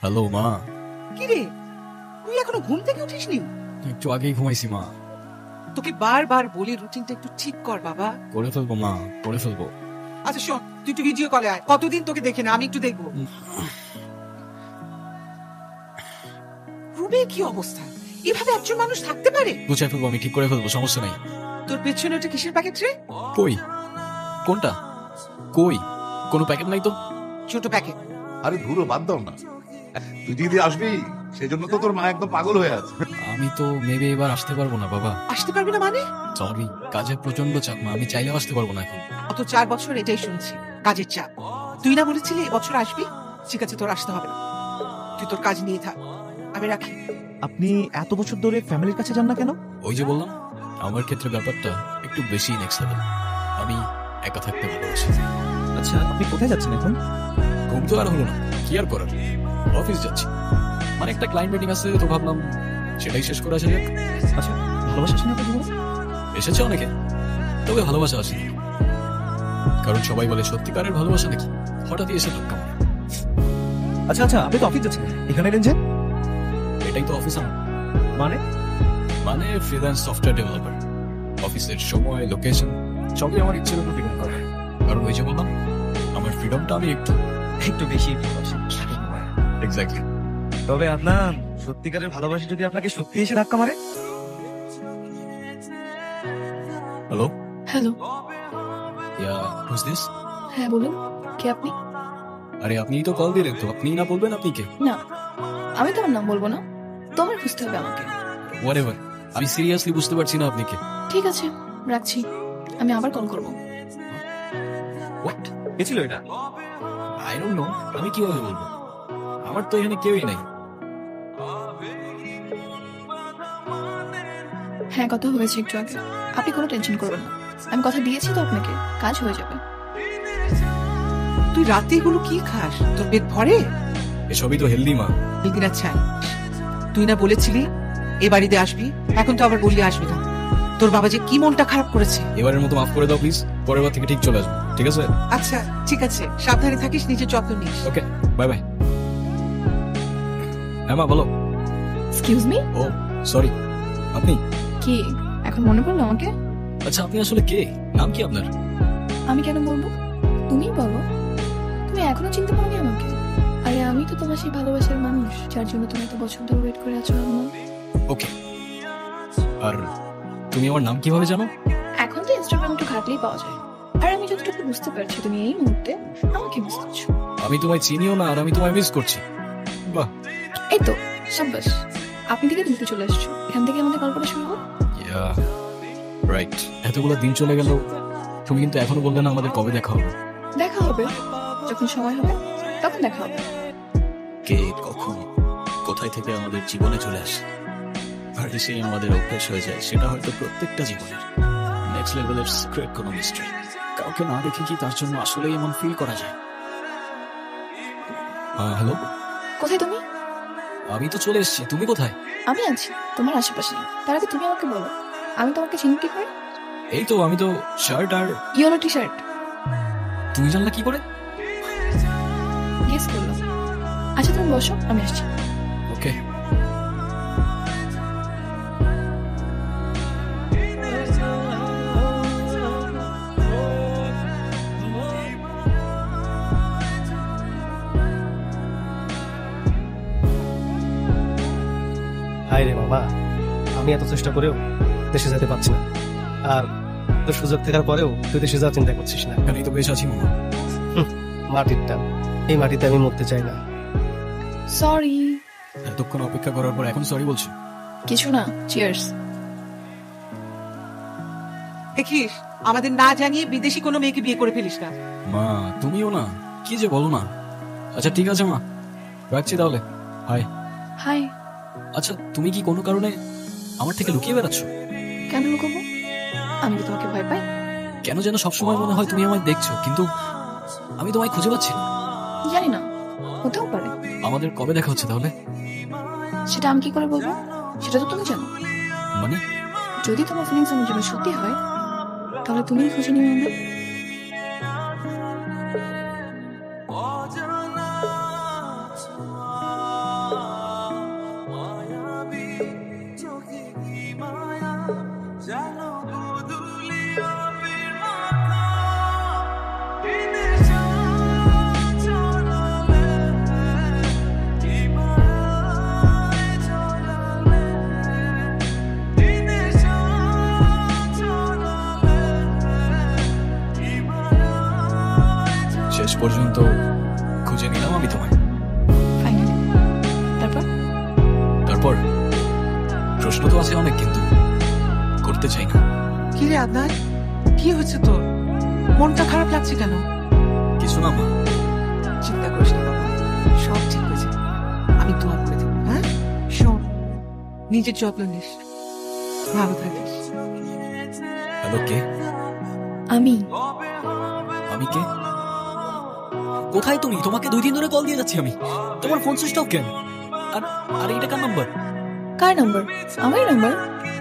Hello মা। কিরে, তুই এখনো ঘুম থেকে উঠিসনি? একটু আগেই ঘুমাইছি মা। তোকে বারবার বলি রুটিনটা একটু ঠিক কর বাবা। করে ফেলবো মা, করে ফেলবো। আচ্ছা শোন, তুই একটু ভিডিও কলে আয়। কতদিন তোকে দেখে না, আমি একটু দেখবো। রুমের কি অবস্থা? এভাবে একজন মানুষ থাকতে পারে? গুছাই ফেলবো, আমি ঠিক করে ফেলবো, সমস্যা নেই। তোর পেছনে ওটা কিসের প্যাকেট রে? কই? কোনটা? কই? কোনো প্যাকেট নাই তো। ছোট প্যাকেট। আরে ধুরো, বাদ দাও না। তুই দিদি আসবি, সেই জন্য তো তোর মা একদম পাগল হয়ে আছে। আমি তো মেবি এবার আসতে পারবো না বাবা। আসতে পারবি না মানে? সরি, কাজের প্রচন্ড চাপ মা, আমি চাইলেও আসতে পারবো না এখন। গত 4 বছর এটাই শুনছি, কাজের চাপ। তুই না বলেছিলি এবছর আসবি? ঠিক আছে, তোর আসতে হবে না, তুই তোর কাজ নিয়ে থাক, আমি রাখি। আপনি এত বছর ধরে ফ্যামিলির কাছে যান না কেন? ওই যে বললাম, আমার ক্ষেত্রে ব্যাপারটা একটু বেশি নেক্সট লেভেল। আমি একা থাকতে ভালোবাসি। আচ্ছা, আপনি কোথায় যাচ্ছেন এখন? ঘুম তো আর হলো না, কি আর করার, অফিস যাচ্ছি। মানে একটা ক্লায়েন্ট মিটিং আছে, তো ভাবলাম সেটাই শেষ করে আসা যাক। আচ্ছা, ভালোবাসা আসেন আপনার জীবনে? এসেছে অনেকে, তবে ভালোবাসা আসেনি। কারণ সবাই বলে সত্যিকারের ভালোবাসা নাকি হঠাৎই এসে ধাক্কা মারে। আচ্ছা আচ্ছা, আপনি তো অফিস যাচ্ছেন, এখানে এলেন যে? এটাই তো অফিস আমার। মানে? মানে ফ্রিল্যান্স সফটওয়্যার ডেভেলপার। অফিসের সময়, লোকেশন সবই আমার ইচ্ছের উপর ডিপেন্ড করে। কারণ ওই যে বললাম, আমার ফ্রিডমটা আমি একটু বেশি এক্স্যাক্টলি। তবে আপনার সত্যিকারের ভালোবাসা যদি আপনাকে সত্যি এসে ধাক্কা মারে? Hello, hello. Yeah who's this? হ্যাঁ বলুন, কে আপনি? আরে আপনিই তো কল দিলেন, তো আপনিই না বলবেন আপনি কে? না, আমি তোমার নাম বলবো না, তোমার খুঁজতে হবে আমাকে। হোয়াটএভার, আমি সিরিয়াসলি বুঝতে পারছি না আপনি কে। ঠিক আছে, রাখছি, আমি আবার কল করবো। হোয়াট? কে ছিল এটা? আই ডোন্ট নো, আমি কিভাবে বলবো? আমার তো এখানে কেউই নাই। হ্যাঁ, কথা হয়েছে একটু আগে, আপনি কোনো টেনশন করবেন না, আমি কথা দিয়েছি তো আপনাকে, কাজ হয়ে যাবে। তুই রাতে এগুলো কি খাস? তোর পেট ভরে? এসবই তো হেলদি মা। একদিন আচ্ছা, তুই না বলেছিলি এ বাড়িতে আসবি, এখন তো আবার বললি আসবি না। তোর বাবা যে কি মনটা খারাপ করেছে। এবারের মতো মাফ করে দাও প্লিজ, পরের বার থেকে ঠিক চলে আসবো, ঠিক আছে? আচ্ছা ঠিক আছে, সাবধানে থাকিস, নিজের যত্ন নিস। ওকে, বাই বাই। হ্যাঁ মা বলো। Excuse me. ও সরি, আপনি? কি এখন মনে পড়লো আমাকে? আচ্ছা আপনি আসলে কে? নাম কি আপনার? আমি কেন বলবো, তুমিই বলো। তুমি এখনো চিনতে পারোনি আমাকে? আরে আমি তো তোমার সেই ভালোবাসার মানুষ, যার জন্য তুমি এত বছর ধরে ওয়েট করে আছো আম্মু। ওকে, আর তুমি আমার নাম কিভাবে জানো? এখন তো ইনস্টাগ্রাম একটু ঘাটলেই পাওয়া যায়। আর আমি যতটুকু বুঝতে পারছি, তুমি এই মুহূর্তে আমাকে মিস করছো। আমি তোমায় চিনিও না, আর আমি তোমায় মিস করছি। বাহ, এই তো সাব্বাস, আপনি থেকে দিতে চলে আসছো, এখান থেকে আমাদের গল্পটা শুরু হোক। Yeah right. এতগুলো দিন চলে গেল, তুমি কিন্তু এখনো বললে না আমাদের কবে দেখা হবে। দেখা হবে, যখন সময় হবে তখন দেখা হবে। কে কখন কোথায় থেকে আমাদের জীবনে চলে আসে, আর এসেই আমাদের অভ্যেস হয়ে যায়, সেটা হয়তো প্রত্যেকটা জীবনের নেক্সট লেভেলের সিক্রেট কোনো মিস্ট্রি। কাউকে না দেখে কি তার জন্য আসলেই এমন ফিল করা যায়? হ্যালো, কোথায় তুমি? আমি তো চলে এসেছি, তুমি কোথায়? আমি আছি তোমার আশেপাশে, তার আগে তুমি আমাকে বলো, আমি তোমাকে চিনি কি করে? এই তো আমি তো শার্ট আর ইয়েলো টি শার্ট। তুমি জানলা কি করে? গেস করলো। আচ্ছা তুমি বসো, আমি আসছি। ওকে। হায় রে বাবা, আমি এত চেষ্টা করেও দেশে যেতে পারছি না, আর তো সুযোগ থাকার পরেও তুই দেশে যাওয়ার চিন্তা করছিস না। এখানেই তো বেশ আছি মামা। মাটিরটা, এই মাটিতে আমি মরতে চাই না। সরি। এতক্ষণ অপেক্ষা করার পর এখন সরি বলছি? কিছু না, চিয়ার্স। দেখিস, আমাদের না জানিয়ে বিদেশি কোনো মেয়েকে বিয়ে করে ফেলিস না। মা তুমিও না, কি যে বলো না। আচ্ছা ঠিক আছে মা, রাখছি তাহলে। হাই। হাই। আচ্ছা তুমি কি কোনো কারণে আমার থেকে লুকিয়ে বেড়াচ্ছ? কেন লুকাবো? আমি কি তোমাকে ভয় পাই? কেন যেন সবসময় মনে হয় তুমি আমায় দেখছো, কিন্তু আমি তোমায় খুঁজে পাচ্ছি না। জানি না, হতেও পারে। আমাদের কবে দেখা হচ্ছে তাহলে? সেটা আমি কি করে বলবো, সেটা তো তুমি জানো। মানে? যদি তোমার ফিলিংস আমার জন্য সত্যি হয়, তাহলে তুমিই খুঁজে নিও আমায়। তো খুঁজে নিলাম আমি তোমায়। ফাইনালি। তারপর তারপর প্রশ্ন তো আছে অনেক, কিন্তু করতে চাই না। কি রে আদনান, কি হয়েছে তোর? মনটা খারাপ লাগছে কেন? কিছু না মা। চিন্তা করিস না বাবা, সব ঠিক হয়ে যাবে। আমি দোয়া করে দেবো। হ্যাঁ শোন, নিজের যত্ন নিস, ভালো থাকিস। হ্যালো, কে? আমি আমি কে? কোথায় তুমি? তোমাকে 2 দিন ধরে কল দিয়ে যাচ্ছি আমি। তোমার ফোন সুইচ অফ কেন? আর আর এটা কার নাম্বার? কার নাম্বার? আমার নাম্বার।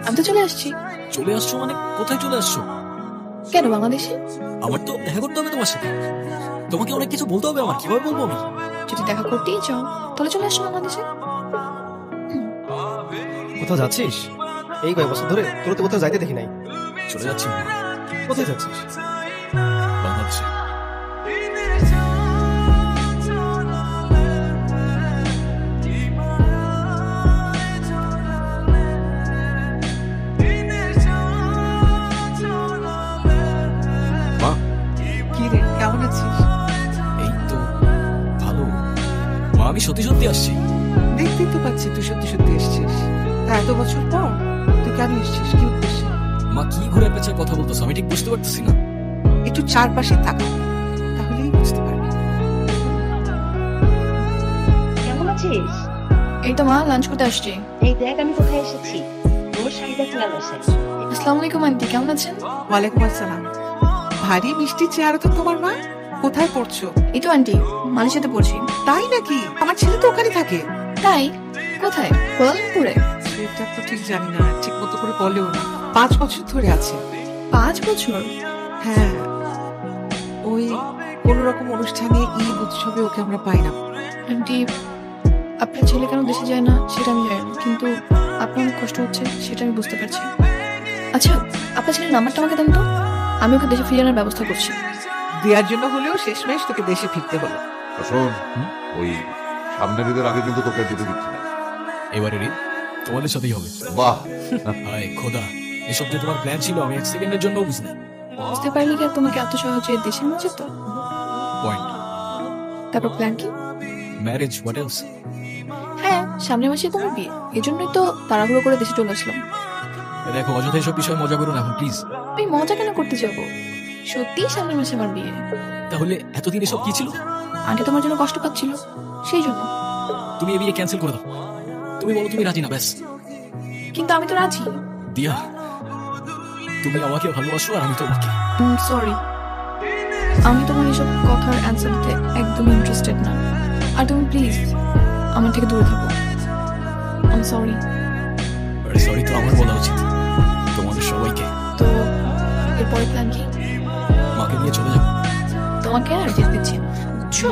আমি তো চলে আসছি। চলে আসছো মানে কোথায় চলে আসছো? কেন বাংলাদেশে? আমার তো দেখা করতে হবে তোমার সাথে। তোমাকে অনেক কিছু বলতে হবে আমার, কিভাবে বলবো আমি? যদি দেখা করতেই চাও তাহলে চলে আসো বাংলাদেশে। কোথাও যাচ্ছিস? এই কয়েক বছর ধরে তোর তো কোথাও যাইতে দেখি নাই। চলে যাচ্ছি মা, কোথায় যাচ্ছিস? বাংলাদেশে। মা, কি রে, কেমন আছিস? এই তো ভালো। মা, আমি সত্যি সত্যি আসছি। দেখতেই তো পাচ্ছি তুই সত্যি সত্যি এসেছিস। তা এত বছর পর তুই কেন এসেছিস, কি উদ্দেশ্যে? মা, কি ঘুরে পেঁচার কথা বলতেছো আমি ঠিক বুঝতে পারতেছি না। একটু চারপাশে তাকা, তাহলেই বুঝতে পারবি। কেমন আছিস? এই তো মা, লাঞ্চ করতে আসছি। এই দেখ আমি কোথায় এসেছি, তোর শাড়িটা চলে আসে। আসসালামু আলাইকুম আন্টি, কেমন আছেন? ওয়ালাইকুম আসসালাম। ভারী মিষ্টি চেহারা তো তোমার। মা কোথায় পড়ছো? এই তো আন্টি, মালয়েশিয়াতে পড়ছি। তাই নাকি? আমার ছেলে তো ওখানে থাকে। তাই? কোথায়? কোয়ালালামপুরে? সেটা তো ঠিক জানি না, ঠিক মতো করে বলেও না। 5 বছর ধরে আছে। 5 বছর? হ্যাঁ, ওই কোন রকম অনুষ্ঠানে, ঈদ উৎসবে ওকে আমরা পাই না। আন্টি, আপনার ছেলে কেন দেশে যায় না সেটা আমি জানি না, কিন্তু আপনার অনেক কষ্ট হচ্ছে সেটা আমি বুঝতে পারছি। আচ্ছা, আপনার ছেলের নাম্বারটা আমাকে দেন তো, আমি ওকে দেশে ফিরে আনার ব্যবস্থা করছি। দেওয়ার জন্য হলেও শেষমেশ তোকে দেশে ফিরতে হলো। শোন, ওই সামনের ঈদের আগে কিন্তু তোকে যেতে দিচ্ছি না। এবারে ঈদ তোমাদের সাথেই হবে। বাহ, হায় খোদা, এসব যে তোমার প্ল্যান ছিল আমি 1 সেকেন্ডের জন্য বুঝলি। বুঝতে পারলি কি আর তোমাকে এত সহজে দেশে নিয়ে যেত? পয়েন্ট। তারপর প্ল্যান কি? Marriage, what else? হ্যাঁ, সামনের মাসে তোমার বিয়ে, এজন্যই তো তাড়াহুড়ো করে দেশে চলে আসলাম। দেখো, অযথা এসব বিষয়ে মজা করো না এখন প্লিজ। আমি মজা কেন করতে যাবো? সত্যিই সামনের মাসে আমার বিয়ে। তাহলে এতদিন এসব কি ছিল? আন্টি তোমার জন্য কষ্ট পাচ্ছিল, সেই জন্য। তুমি এই বিয়ে ক্যান্সেল করে দাও। তুমি বলো তুমি রাজি না, ব্যাস। কিন্তু আমি তো রাজি। দিয়া, তুমি আমাকে ভালোবাসো আর আমি তোমাকে। সরি, আমি তোমার এসব কথার অ্যান্সার দিতে একদমই ইন্টারেস্টেড না। আর তুমি প্লিজ আমার থেকে দূরে থাকো। I am sorry. সরি তো আমার বলা উচিত, তোমাদের সবাইকে। তো এরপরে প্ল্যান কি? মাকে নিয়ে চলে যাবো। তোমাকে আর যেতে দিচ্ছি না, বুঝছো?